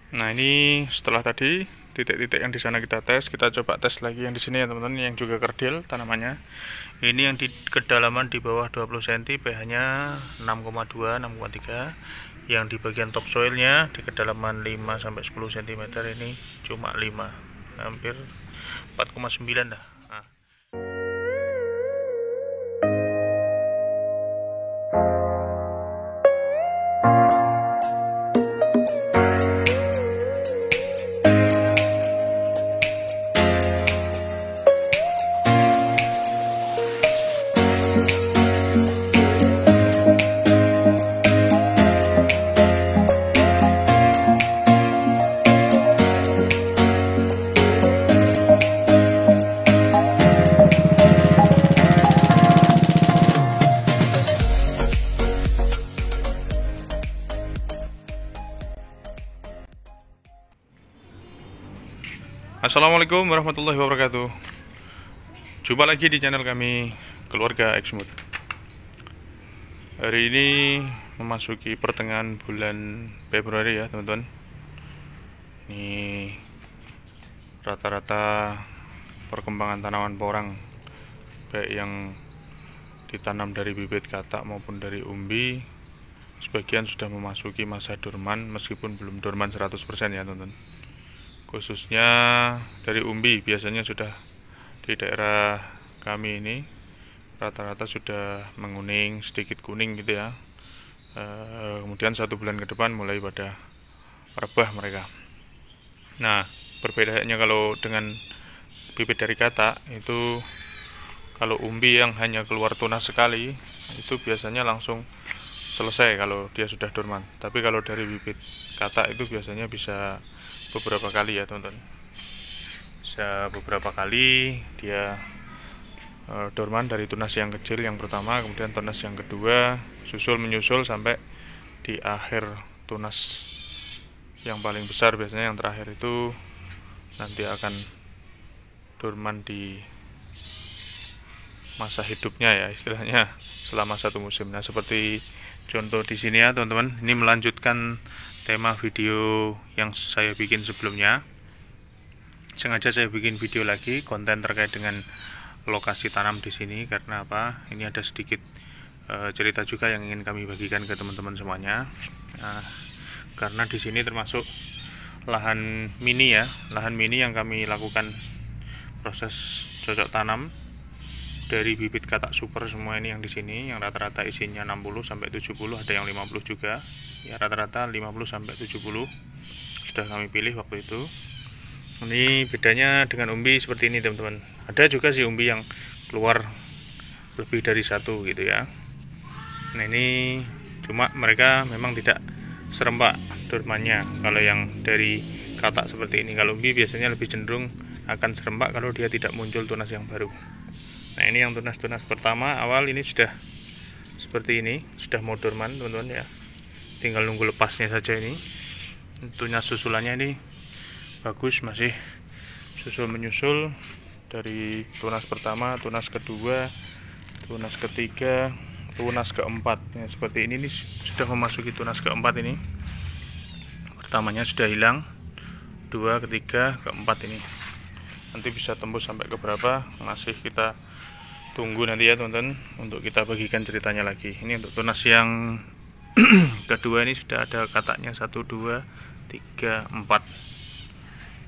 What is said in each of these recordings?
Nah, ini setelah tadi titik-titik yang di sana kita tes, kita coba tes lagi yang di sini ya teman-teman, yang juga kerdil tanamannya. Ini yang di kedalaman di bawah 20 cm, pH-nya 6,2, 6,3. Yang di bagian topsoilnya di kedalaman 5 sampai 10 cm ini cuma 5, hampir 4,9 dah. Nah. Assalamualaikum warahmatullahi wabarakatuh. Jumpa lagi di channel kami, Keluarga Exmood. Hari ini memasuki pertengahan bulan Februari ya teman-teman. Ini rata-rata perkembangan tanaman porang, baik yang ditanam dari bibit katak maupun dari umbi, sebagian sudah memasuki masa dorman, meskipun belum dorman 100% ya teman-teman. Khususnya dari umbi biasanya sudah di daerah kami ini rata-rata sudah menguning, sedikit kuning gitu ya. Kemudian 1 bulan ke depan mulai pada rebah mereka. Nah, perbedaannya kalau dengan bibit dari katak itu, kalau umbi yang hanya keluar tunas sekali itu biasanya langsung selesai kalau dia sudah dorman. Tapi kalau dari bibit katak itu biasanya bisa beberapa kali ya teman-teman. Bisa beberapa kali dia dorman, dari tunas yang kecil yang pertama, kemudian tunas yang kedua, menyusul sampai di akhir tunas yang paling besar. Biasanya yang terakhir itu nanti akan dorman di masa hidupnya ya, istilahnya selama 1 musim. Nah, seperti contoh di sini ya teman-teman, ini melanjutkan tema video yang saya bikin sebelumnya. Sengaja saya bikin video lagi konten terkait dengan lokasi tanam di sini karena apa? Ini ada sedikit cerita juga yang ingin kami bagikan ke teman-teman semuanya. Nah, karena di sini termasuk lahan mini ya, lahan mini yang kami lakukan proses cocok tanam dari bibit katak super semua ini yang di sini, yang rata-rata isinya 60 sampai 70, ada yang 50 juga. Ya rata-rata 50 sampai 70 sudah kami pilih waktu itu. Ini bedanya dengan umbi seperti ini teman-teman. Ada juga sih umbi yang keluar lebih dari 1 gitu ya. Nah, ini cuma mereka memang tidak serempak dormannya kalau yang dari katak seperti ini. Kalau umbi biasanya lebih cenderung akan serempak kalau dia tidak muncul tunas yang baru. Nah, ini yang tunas-tunas pertama awal ini sudah seperti ini, sudah mau dorman teman-teman ya. Tinggal nunggu lepasnya saja ini. Tunas susulannya ini bagus, masih susul menyusul dari tunas pertama, tunas kedua, tunas ketiga, tunas keempat ya, seperti ini sudah memasuki tunas keempat. Ini pertamanya sudah hilang, 2, ketiga, keempat ini nanti bisa tembus sampai ke berapa masih kita tunggu nanti ya teman-teman, untuk kita bagikan ceritanya lagi. Ini untuk tunas yang kedua, ini sudah ada kataknya 1, 2, 3, 4.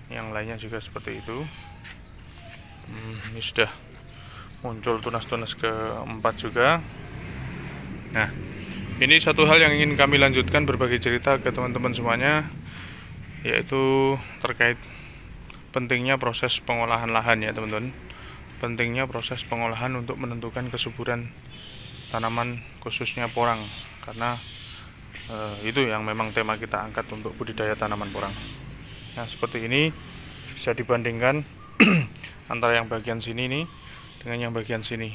Yang lainnya juga seperti itu. Ini sudah muncul tunas-tunas keempat juga. Nah, ini satu hal yang ingin kami lanjutkan berbagi cerita ke teman-teman semuanya, yaitu terkait pentingnya proses pengolahan lahan ya teman-teman. Pentingnya proses pengolahan untuk menentukan kesuburan tanaman khususnya porang, karena itu yang memang tema kita angkat untuk budidaya tanaman porang. Nah, seperti ini bisa dibandingkan antara yang bagian sini nih dengan yang bagian sini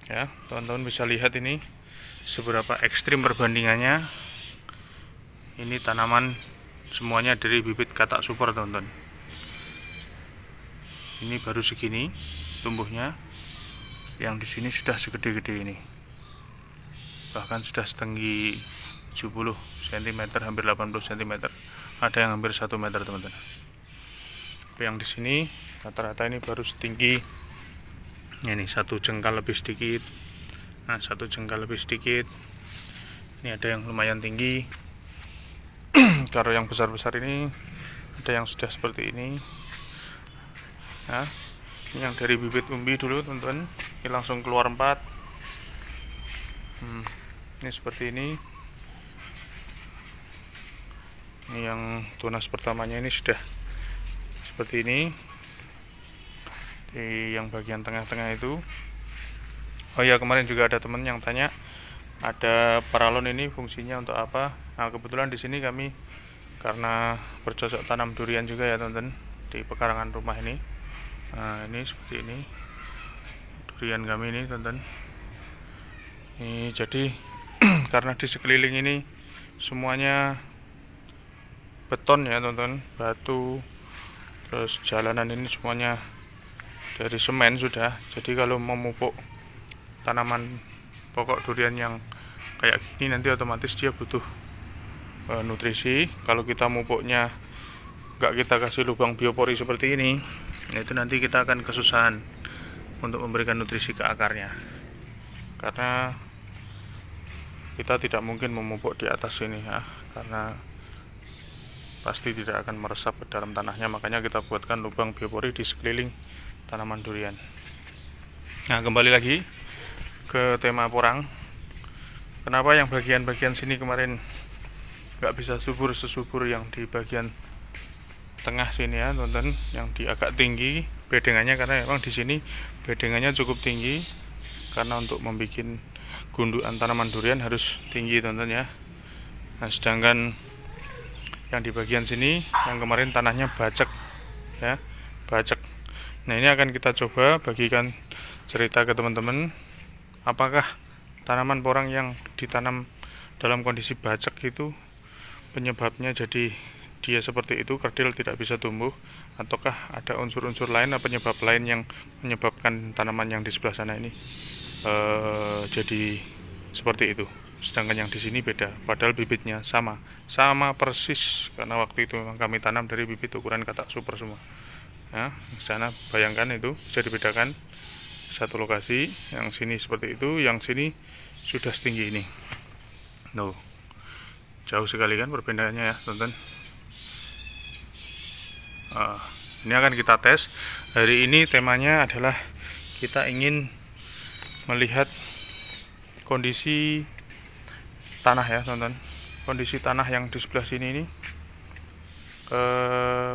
ya, teman-teman bisa lihat ini seberapa ekstrim perbandingannya. Ini tanaman semuanya dari bibit katak super teman-teman. Ini baru segini tumbuhnya, yang di sini sudah segede-gede ini, bahkan sudah setinggi 70 cm, hampir 80 cm, ada yang hampir 1 meter teman-teman. Tapi yang di sini rata-rata ini baru setinggi ini 1 jengkal lebih sedikit. Nah, 1 jengkal lebih sedikit. Ini ada yang lumayan tinggi. Kalau yang besar-besar ini ada yang sudah seperti ini. Nah, ini yang dari bibit umbi dulu teman-teman. Ini langsung keluar 4. Ini seperti ini. Ini yang tunas pertamanya ini sudah seperti ini. Di yang bagian tengah-tengah itu. Oh ya, kemarin juga ada teman yang tanya ada paralon ini fungsinya untuk apa. Nah, kebetulan di sini kami karena bercocok tanam durian juga ya teman-teman, di pekarangan rumah ini. Nah, ini seperti ini durian kami ini teman-teman. Ini jadi karena di sekeliling ini semuanya beton ya teman-teman, batu, terus jalanan ini semuanya dari semen sudah. Jadi kalau memupuk tanaman pokok durian yang kayak gini nanti otomatis dia butuh nutrisi. Kalau kita mupuknya nggak kita kasih lubang biopori seperti ini, itu nanti kita akan kesusahan untuk memberikan nutrisi ke akarnya, karena kita tidak mungkin memupuk di atas sini ya, karena pasti tidak akan meresap ke dalam tanahnya. Makanya kita buatkan lubang biopori di sekeliling tanaman durian. Nah, kembali lagi ke tema porang. Kenapa yang bagian-bagian sini kemarin nggak bisa subur sesubur yang di bagian tengah sini ya teman-teman, yang di agak tinggi bedengannya, karena memang di sini bedengannya cukup tinggi, karena untuk membuat gundukan tanaman durian harus tinggi teman-teman ya. Nah, sedangkan yang di bagian sini yang kemarin tanahnya bacek ya, bacek. Nah, ini akan kita coba bagikan cerita ke teman-teman, apakah tanaman porang yang ditanam dalam kondisi bacek itu penyebabnya jadi dia seperti itu, kerdil tidak bisa tumbuh, ataukah ada unsur-unsur lain atau penyebab lain yang menyebabkan tanaman yang di sebelah sana ini jadi seperti itu. Sedangkan yang di sini beda, padahal bibitnya sama persis, karena waktu itu memang kami tanam dari bibit ukuran katak super semua. Nah, di sana bayangkan itu bisa dibedakan satu lokasi, yang sini seperti itu, yang sini sudah setinggi ini. No, jauh sekali kan perbedaannya ya teman-teman. Ini akan kita tes. Hari ini temanya adalah kita ingin melihat kondisi tanah ya teman-teman. Kondisi tanah yang di sebelah sini ini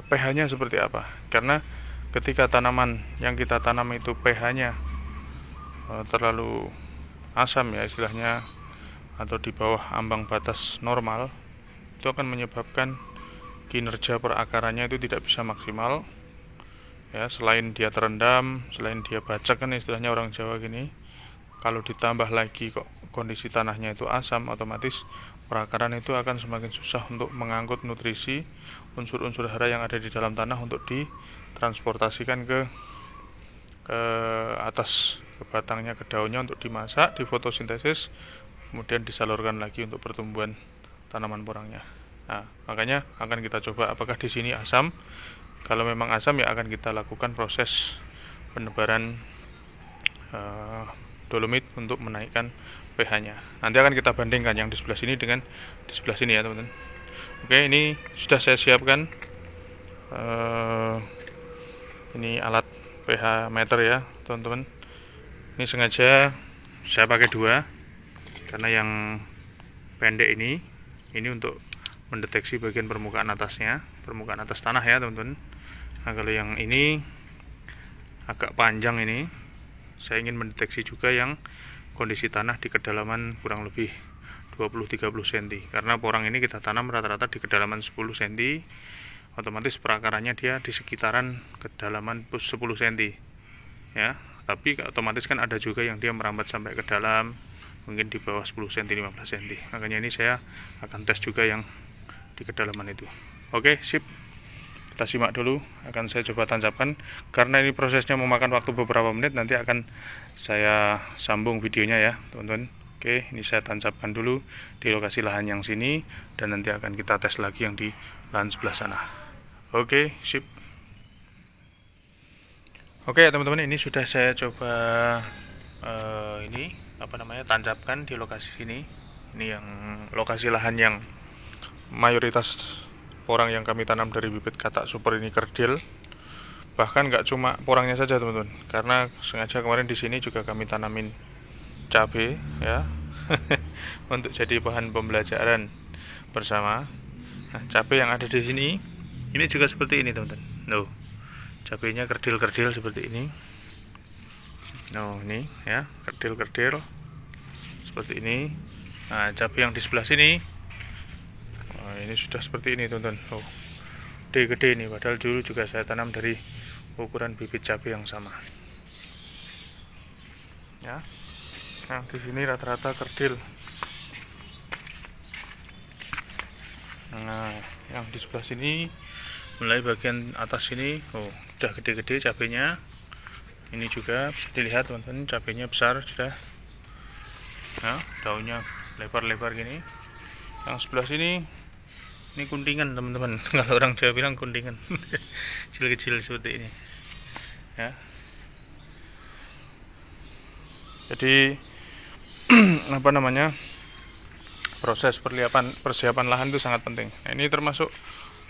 pH-nya seperti apa. Karena ketika tanaman yang kita tanam itu pH-nya terlalu asam ya istilahnya, atau di bawah ambang batas normal, itu akan menyebabkan kinerja perakarannya itu tidak bisa maksimal ya. Selain dia terendam, selain dia bacek kan istilahnya orang Jawa gini, kalau ditambah lagi kok kondisi tanahnya itu asam, otomatis perakaran itu akan semakin susah untuk mengangkut nutrisi, unsur-unsur hara yang ada di dalam tanah untuk ditransportasikan ke atas, ke batangnya, ke daunnya untuk dimasak, difotosintesis, kemudian disalurkan lagi untuk pertumbuhan tanaman porangnya. Nah, makanya akan kita coba apakah di sini asam. Kalau memang asam ya akan kita lakukan proses penebaran dolomit untuk menaikkan pH-nya. Nanti akan kita bandingkan yang di sebelah sini dengan di sebelah sini ya teman-teman. Oke, ini sudah saya siapkan ini alat pH meter ya teman-teman. Ini sengaja saya pakai 2 karena yang pendek ini untuk mendeteksi bagian permukaan atasnya, permukaan atas tanah ya teman-teman. Nah, kalau yang ini agak panjang ini, saya ingin mendeteksi juga yang kondisi tanah di kedalaman kurang lebih 20-30 cm, karena porang ini kita tanam rata-rata di kedalaman 10 cm, otomatis perakarannya dia di sekitaran kedalaman 10 cm ya. Tapi otomatis kan ada juga yang dia merambat sampai ke dalam, mungkin di bawah 10 cm, 15 cm. Makanya ini saya akan tes juga yang di kedalaman itu. Oke, sip. Kita simak dulu, akan saya coba tancapkan. Karena ini prosesnya memakan waktu beberapa menit, nanti akan saya sambung videonya ya teman-teman. Oke, ini saya tancapkan dulu di lokasi lahan yang sini, dan nanti akan kita tes lagi yang di lahan sebelah sana. Oke, sip. Oke ya teman-teman, ini sudah saya coba tancapkan di lokasi sini. Ini yang lokasi lahan yang mayoritas porang yang kami tanam dari bibit katak super ini kerdil. Bahkan nggak cuma porangnya saja teman-teman, karena sengaja kemarin di sini juga kami tanamin cabai ya untuk jadi bahan pembelajaran bersama. Nah, cabai yang ada di sini ini juga seperti ini teman-teman. Loh, cabainya kerdil-kerdil seperti ini. Nah, ini ya, kerdil-kerdil seperti ini. Nah, cabai yang di sebelah sini, nah, ini sudah seperti ini teman-teman. Oh, gede-gede ini, padahal dulu juga saya tanam dari ukuran bibit cabai yang sama. Ya. Nah, di sini rata-rata kerdil. Nah, yang di sebelah sini, mulai bagian atas sini, oh, sudah gede-gede cabainya. Ini juga bisa dilihat teman-teman, cabainya besar sudah. Nah, daunnya lebar-lebar gini. Yang sebelah sini, ini kuntingan teman-teman. Kalau orang Jawa bilang kuntingan, kecil-kecil seperti ini. Ya. Jadi proses persiapan lahan itu sangat penting. Nah, ini termasuk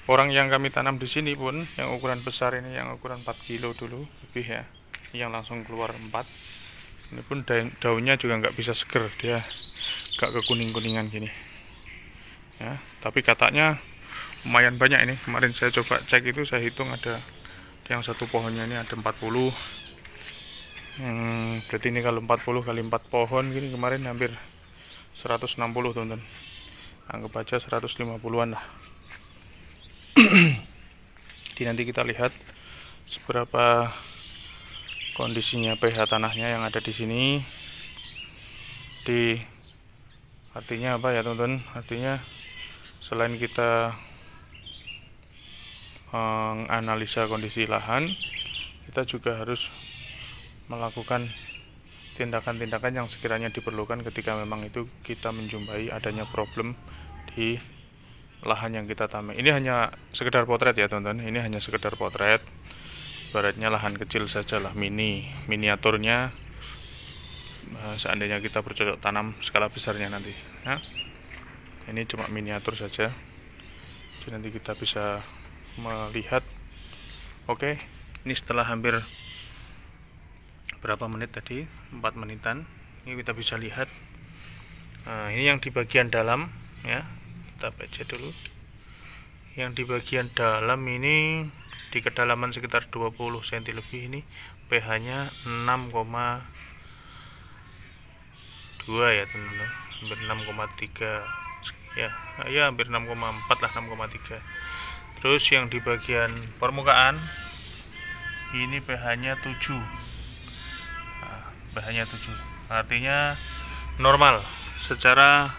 orang yang kami tanam di sini pun yang ukuran besar ini, yang ukuran 4 kilo dulu lebih ya, yang langsung keluar 4. Ini pun daunnya juga nggak bisa seger, dia gak kekuning-kuningan gini ya. Tapi kataknya lumayan banyak ini. Kemarin saya coba cek itu, saya hitung ada yang satu pohonnya ini ada 40. Berarti ini kalau 40 kali 4 pohon gini kemarin hampir 160 teman-teman. Anggap aja 150-an lah. Jadi nanti kita lihat seberapa kondisinya pH tanahnya yang ada di sini. Artinya apa ya teman-teman? Artinya selain kita menganalisa kondisi lahan, kita juga harus melakukan tindakan-tindakan yang sekiranya diperlukan ketika memang itu kita menjumpai adanya problem di lahan yang kita tanam. Ini hanya sekedar potret ya teman-teman, ini hanya sekedar potret. Ibaratnya lahan kecil saja lah, miniaturnya. Seandainya kita bercocok tanam skala besarnya nanti ya. Ini cuma miniatur saja, jadi nanti kita bisa melihat. Oke, ini setelah hampir berapa menit tadi, 4 menitan, ini kita bisa lihat. Nah, ini yang di bagian dalam ya, kita baca dulu. Yang di bagian dalam ini di kedalaman sekitar 20 cm lebih, ini pH nya 6,2 ya teman-teman, hampir 6,3 ya, hampir 6,4 lah, 6,3. Terus yang di bagian permukaan ini pH nya 7. pH-nya 7, artinya normal, secara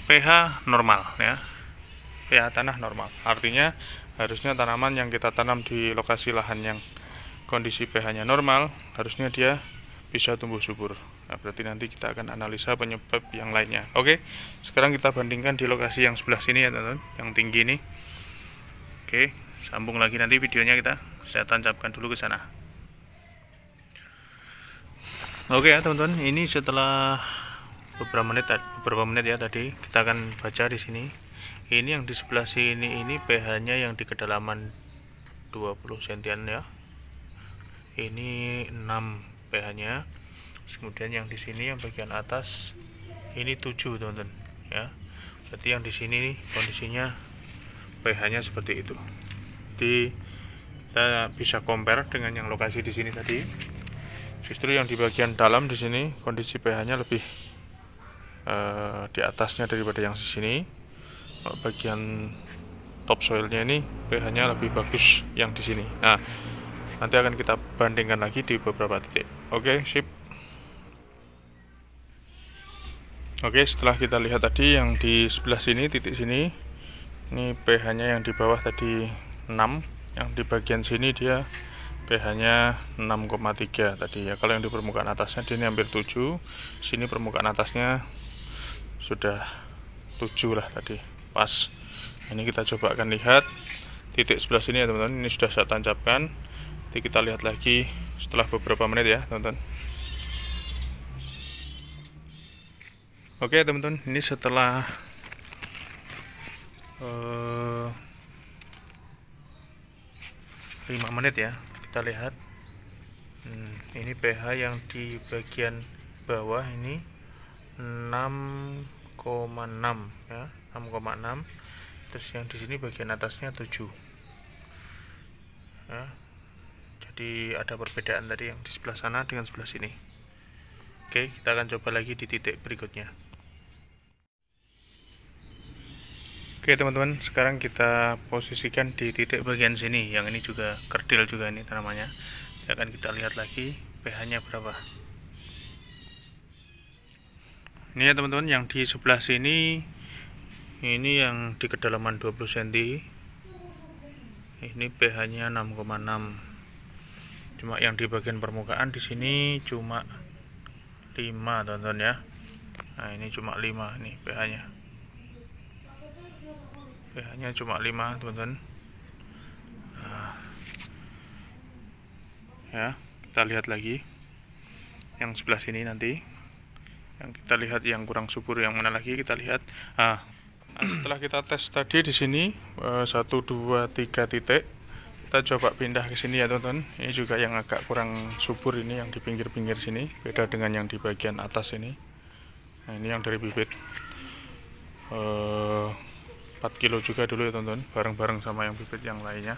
pH normal ya, pH tanah normal. Artinya harusnya tanaman yang kita tanam di lokasi lahan yang kondisi pH-nya normal, harusnya dia bisa tumbuh subur. Nah, berarti nanti kita akan analisa penyebab yang lainnya. Oke, sekarang kita bandingkan di lokasi yang sebelah sini ya teman-teman, yang tinggi ini. Oke, sambung lagi nanti videonya, saya tancapkan dulu ke sana. Oke ya teman-teman, ini setelah beberapa menit ya tadi, kita akan baca di sini. Ini yang di sebelah sini ini pH-nya yang di kedalaman 20 cm ya. Ini 6 pH-nya. Kemudian yang di sini yang bagian atas ini 7 teman-teman ya. Berarti yang di sini kondisinya pH-nya seperti itu. Jadi kita bisa compare dengan yang lokasi di sini tadi. Justru yang di bagian dalam di sini kondisi pH-nya lebih di atasnya daripada yang di sini. Bagian topsoilnya ini pH-nya lebih bagus yang di sini. Nah, nanti akan kita bandingkan lagi di beberapa titik. Oke, sip. Oke, setelah kita lihat tadi yang di sebelah sini, titik sini, ini pH-nya yang di bawah tadi 6, yang di bagian sini dia pH-nya 6,3 tadi ya. Kalau yang di permukaan atasnya di sini hampir 7, sini permukaan atasnya sudah 7 lah tadi, pas. Ini kita coba akan lihat titik sebelah sini ya teman-teman. Ini sudah saya tancapkan. Nanti kita lihat lagi setelah beberapa menit ya teman-teman. Oke teman-teman, ini setelah 5 menit ya, kita lihat. Ini pH yang di bagian bawah ini 6,6 ya, 6,6. Terus yang di sini bagian atasnya 7 ya. Jadi ada perbedaan tadi yang di sebelah sana dengan sebelah sini. Oke, kita akan coba lagi di titik berikutnya. Oke teman-teman, sekarang kita posisikan di titik bagian sini. Yang ini juga kerdil juga ini tanamannya. Akan kita lihat lagi pH-nya berapa. Ini ya teman-teman, yang di sebelah sini ini yang di kedalaman 20 cm. Ini pH-nya 6,6. Cuma yang di bagian permukaan di sini cuma 5 teman-teman ya. Nah, ini cuma 5 nih pH-nya. pH-nya cuma 5 teman-teman. Nah, ya, kita lihat lagi yang sebelah sini nanti. Yang kita lihat yang kurang subur yang mana lagi kita lihat. Setelah kita tes tadi di sini 1, 2, 3 titik, kita coba pindah ke sini ya teman-teman. Ini juga yang agak kurang subur, ini yang di pinggir-pinggir sini, beda dengan yang di bagian atas ini. Nah, ini yang dari bibit 4 kilo juga dulu ya teman-teman, bareng-bareng sama yang bibit yang lainnya.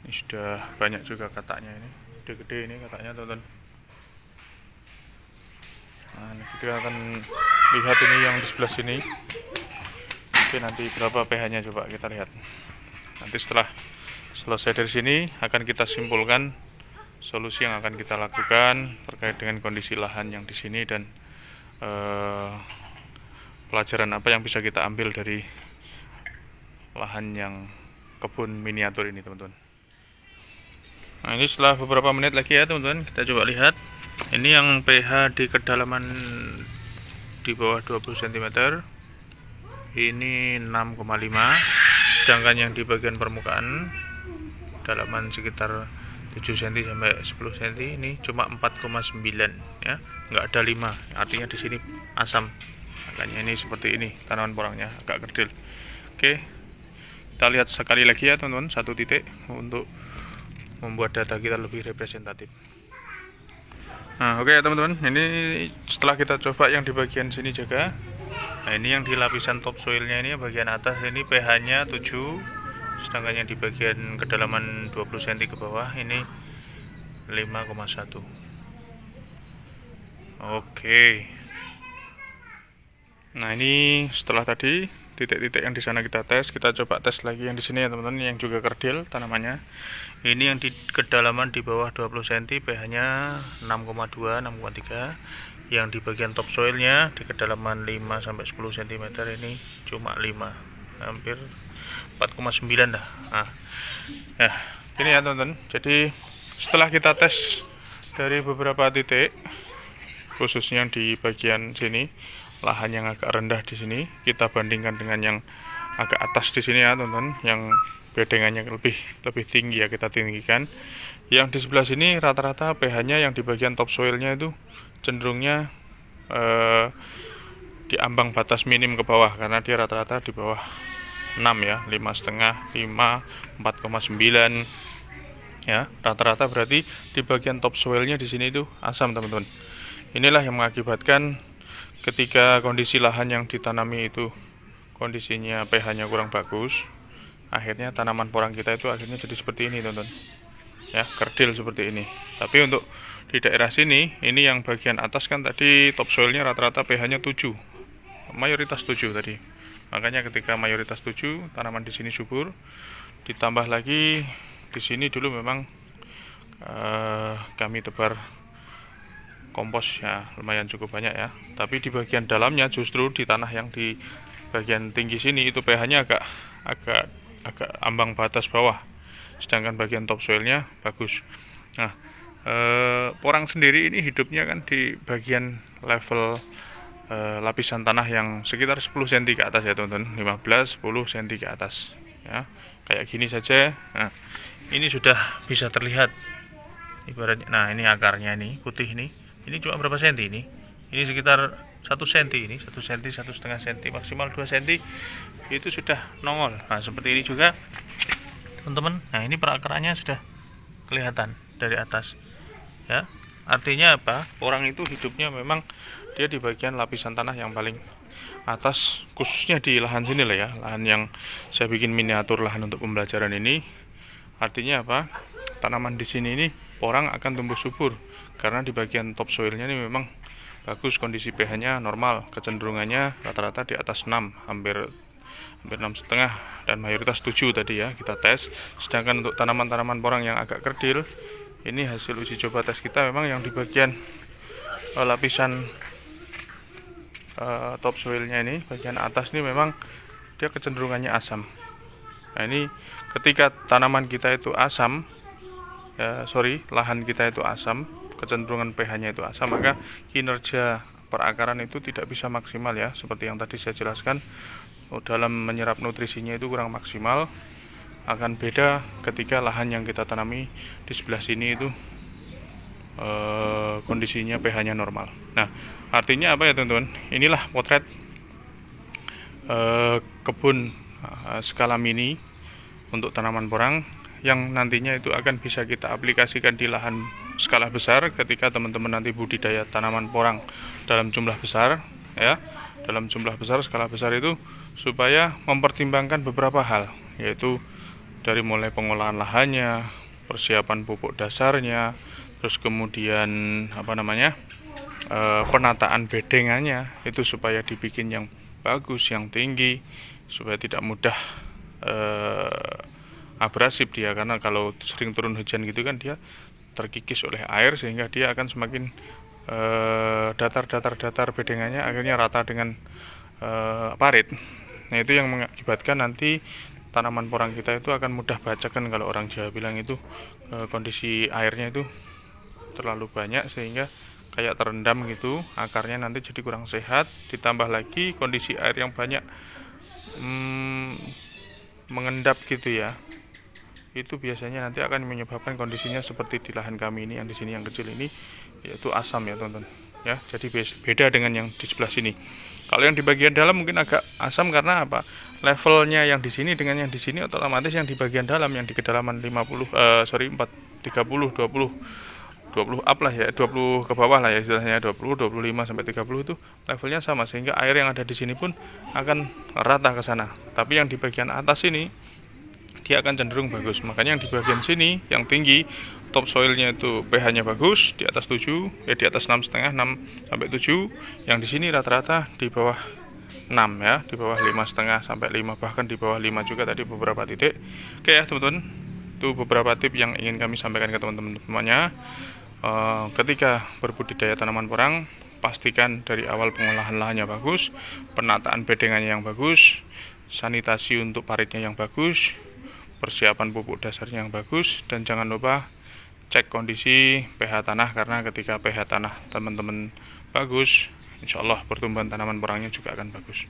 Ini sudah banyak juga kataknya, ini gede-gede ini kataknya teman-teman. Nah, kita akan lihat ini yang di sebelah sini. Oke, nanti berapa pH-nya coba kita lihat. Nanti setelah selesai dari sini akan kita simpulkan solusi yang akan kita lakukan terkait dengan kondisi lahan yang di sini dan pelajaran apa yang bisa kita ambil dari lahan yang kebun miniatur ini teman-teman. Nah, ini setelah beberapa menit lagi ya teman-teman, kita coba lihat. Ini yang pH di kedalaman di bawah 20 cm ini 6,5, sedangkan yang di bagian permukaan dalaman sekitar 7 cm sampai 10 cm ini cuma 4,9 ya, nggak ada 5, artinya di sini asam. Makanya ini seperti ini tanaman porangnya agak kerdil. Oke, kita lihat sekali lagi ya teman-teman, satu titik untuk membuat data kita lebih representatif. Nah, oke ya teman-teman, ini setelah kita coba yang di bagian sini juga. Nah, ini yang di lapisan topsoilnya ini bagian atas ini pH-nya 7, sedangkan yang di bagian kedalaman 20 cm ke bawah ini 5,1. Oke. Nah, ini setelah tadi titik-titik yang di sana kita tes, kita coba tes lagi yang di sini ya teman-teman, yang juga kerdil tanamannya. Ini yang di kedalaman di bawah 20 cm pH-nya 6,2, 6,3. Yang di bagian topsoilnya di kedalaman 5 sampai 10 cm ini cuma 5, hampir 4,9 dah. Nah, ya, ini ya teman-teman. Jadi setelah kita tes dari beberapa titik, khususnya di bagian sini, lahan yang agak rendah di sini, kita bandingkan dengan yang agak atas di sini ya teman-teman, yang bedengannya lebih tinggi ya, kita tinggikan. Yang di sebelah sini rata-rata pH-nya yang di bagian topsoilnya itu cenderungnya di ambang batas minim ke bawah, karena dia rata-rata di bawah 6 ya, 5,5, 5, 4,9 ya, rata-rata berarti di bagian topsoilnya di sini itu asam teman-teman. Inilah yang mengakibatkan ketika kondisi lahan yang ditanami itu kondisinya pH-nya kurang bagus, akhirnya tanaman porang kita itu akhirnya jadi seperti ini teman-teman ya, kerdil seperti ini. Tapi untuk di daerah sini, ini yang bagian atas kan tadi topsoilnya rata-rata pH-nya 7, mayoritas 7 tadi. Makanya ketika mayoritas 7, tanaman di sini subur. Ditambah lagi di sini dulu memang kami tebar kompos ya, lumayan cukup banyak ya. Tapi di bagian dalamnya justru di tanah yang di bagian tinggi sini itu pH-nya agak ambang batas bawah. sedangkan bagian topsoilnya bagus. Nah, porang sendiri ini hidupnya kan di bagian level lapisan tanah yang sekitar 10 cm ke atas ya teman-teman, 15-10 cm ke atas ya, kayak gini saja. Nah, ini sudah bisa terlihat ibaratnya. Nah, ini akarnya ini putih ini cuma berapa senti ini sekitar 1 cm, ini 1 cm, 1,5 cm, maksimal 2 cm itu sudah nongol. Nah, seperti ini juga teman-teman. Nah, ini perakarannya sudah kelihatan dari atas ya. Artinya apa? Porang itu hidupnya memang dia di bagian lapisan tanah yang paling atas, khususnya di lahan sini lah ya, lahan yang saya bikin miniatur lahan untuk pembelajaran ini. Artinya apa? Tanaman di sini ini porang akan tumbuh subur karena di bagian topsoilnya ini memang bagus, kondisi pH-nya normal, kecenderungannya rata-rata di atas 6, hampir 6,5, dan mayoritas 7 tadi ya kita tes. Sedangkan untuk tanaman-tanaman porang yang agak kerdil, ini hasil uji coba tes kita memang yang di bagian lapisan topsoilnya ini, bagian atas ini memang dia kecenderungannya asam. Nah, ini ketika tanaman kita itu asam, lahan kita itu asam, kecenderungan pH-nya itu asam, maka kinerja perakaran itu tidak bisa maksimal ya, seperti yang tadi saya jelaskan. Dalam menyerap nutrisinya itu kurang maksimal. Akan beda ketika lahan yang kita tanami di sebelah sini itu kondisinya pH-nya normal. Nah, artinya apa ya teman-teman? Inilah potret kebun skala mini untuk tanaman porang yang nantinya itu akan bisa kita aplikasikan di lahan skala besar ketika teman-teman nanti budidaya tanaman porang dalam jumlah besar ya. Dalam jumlah besar, skala besar itu supaya mempertimbangkan beberapa hal, yaitu dari mulai pengolahan lahannya, persiapan pupuk dasarnya, terus kemudian penataan bedengannya itu supaya dibikin yang bagus, yang tinggi, supaya tidak mudah abrasif dia, karena kalau sering turun hujan gitu kan dia terkikis oleh air sehingga dia akan semakin datar bedengannya akhirnya rata dengan parit. Nah, itu yang mengakibatkan nanti tanaman porang kita itu akan mudah bacakan, kalau orang Jawa bilang itu kondisi airnya itu terlalu banyak sehingga kayak terendam gitu, akarnya nanti jadi kurang sehat. Ditambah lagi kondisi air yang banyak mengendap gitu ya, itu biasanya nanti akan menyebabkan kondisinya seperti di lahan kami ini, yang di sini yang kecil ini, yaitu asam ya teman-teman ya. Jadi beda dengan yang di sebelah sini. Kalau yang di bagian dalam mungkin agak asam karena apa? Levelnya yang di sini dengan yang di sini otomatis yang di bagian dalam yang di kedalaman 20 up lah ya, 20 ke bawah lah ya istilahnya, 20, 25 sampai 30 itu levelnya sama, sehingga air yang ada di sini pun akan rata ke sana. Tapi yang di bagian atas ini dia akan cenderung bagus. Makanya yang di bagian sini yang tinggi topsoilnya itu pH-nya bagus, di atas 7, di atas 6,5, 6 sampai 7. Yang di sini rata-rata di bawah 6 ya, di bawah 5,5 sampai 5, bahkan di bawah 5 juga tadi beberapa titik. Oke ya teman-teman, itu beberapa tips yang ingin kami sampaikan ke teman-teman semuanya. Ketika berbudidaya tanaman porang, pastikan dari awal pengolahan lahannya bagus, penataan bedengannya yang bagus, sanitasi untuk paritnya yang bagus, persiapan pupuk dasarnya yang bagus, dan jangan lupa cek kondisi pH tanah, karena ketika pH tanah teman-teman bagus, insya Allah pertumbuhan tanaman porangnya juga akan bagus.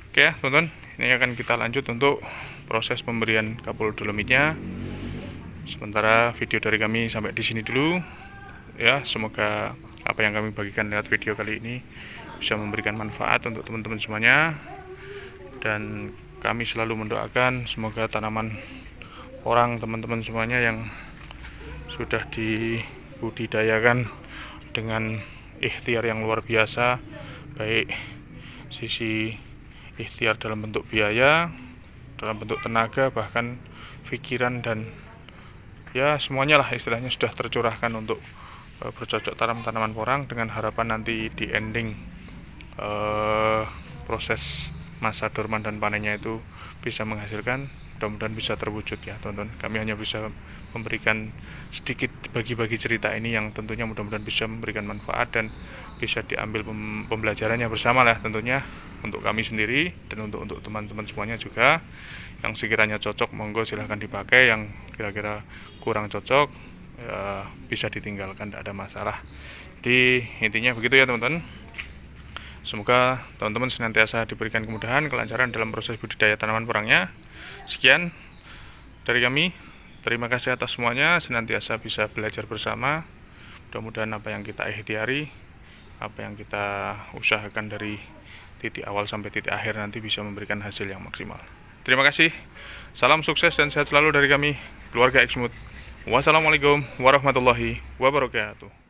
Oke ya teman-teman, ini akan kita lanjut untuk proses pemberian kapur dolomitnya. Sementara video dari kami sampai di sini dulu ya. Semoga apa yang kami bagikan lewat video kali ini bisa memberikan manfaat untuk teman-teman semuanya, dan kami selalu mendoakan semoga tanaman porang teman-teman semuanya yang sudah dibudidayakan dengan ikhtiar yang luar biasa, baik sisi ikhtiar dalam bentuk biaya, dalam bentuk tenaga, bahkan pikiran, dan ya semuanya lah istilahnya sudah tercurahkan untuk bercocok tanam tanaman porang, dengan harapan nanti di ending proses masa dorman dan panennya itu bisa menghasilkan, mudah-mudahan bisa terwujud ya teman-teman. Kami hanya bisa memberikan sedikit bagi-bagi cerita ini yang tentunya mudah-mudahan bisa memberikan manfaat dan bisa diambil pembelajarannya bersama lah tentunya, untuk kami sendiri dan untuk teman-teman semuanya juga. Yang sekiranya cocok monggo silahkan dipakai, yang kira-kira kurang cocok ya, bisa ditinggalkan, tidak ada masalah. Jadi intinya begitu ya teman-teman. Semoga teman-teman senantiasa diberikan kemudahan, kelancaran dalam proses budidaya tanaman porangnya. Sekian dari kami, terima kasih atas semuanya, senantiasa bisa belajar bersama. Mudah-mudahan apa yang kita ikhtiari, apa yang kita usahakan dari titik awal sampai titik akhir nanti bisa memberikan hasil yang maksimal. Terima kasih, salam sukses dan sehat selalu dari kami, keluarga Exmood. Wassalamualaikum warahmatullahi wabarakatuh.